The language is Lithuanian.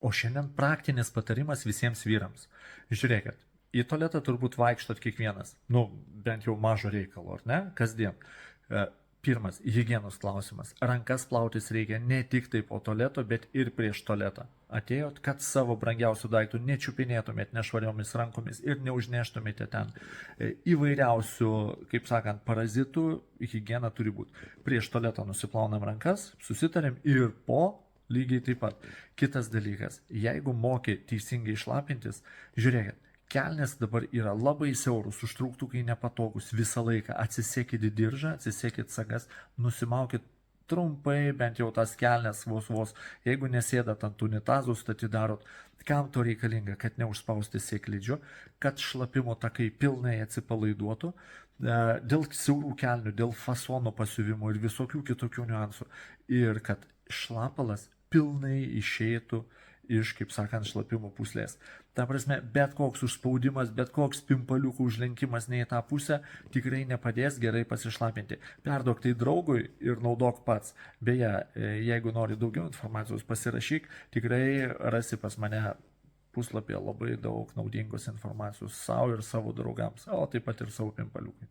O šiandien praktinis patarimas visiems vyrams. Žiūrėkit, į tualetą turbūt vaikštot kiekvienas, bent jau mažo reikalo, ar ne, kasdien. Pirmas, higienos klausimas. Rankas plautis reikia ne tik tai po tualeto, bet ir prieš tualetą. Atėjot, kad savo brangiausių daiktų nečiupinėtumėt nešvariomis rankomis ir neužneštumėte ten įvairiausių, kaip sakant, parazitų, higiena turi būti. Prieš tualetą nusiplaunam rankas, susitarėm ir po lygiai taip pat. Kitas dalykas, jeigu moki teisingai šlapintis, žiūrėkit, kelnes dabar yra labai siaurus, užtrauktukai nepatogus, visą laiką atsisekit diržą, atsisekit sagas, nusimaukit trumpai, bent jau tas kelnes vos, jeigu nesėdat ant unitazų, atidarot, kam to reikalinga, kad neužspausti sėklidžio, kad šlapimo takai pilnai atsipalaiduotų, dėl siaurų kelnių, dėl fasono pasiuvimo ir visokių kitokių niuansų, ir kad šlapalas pilnai išeitų iš, kaip sakant, šlapimo puslės. Ta prasme, bet koks užspaudimas, bet koks pimpaliukų užlenkimas ne į tą pusę tikrai nepadės gerai pasišlapinti. Perduok tai draugui ir naudok pats. Beje, jeigu nori daugiau informacijos, pasirašyk, tikrai rasi pas mane puslapyje labai daug naudingos informacijos savo ir savo draugams, o taip pat ir savo pimpaliukui.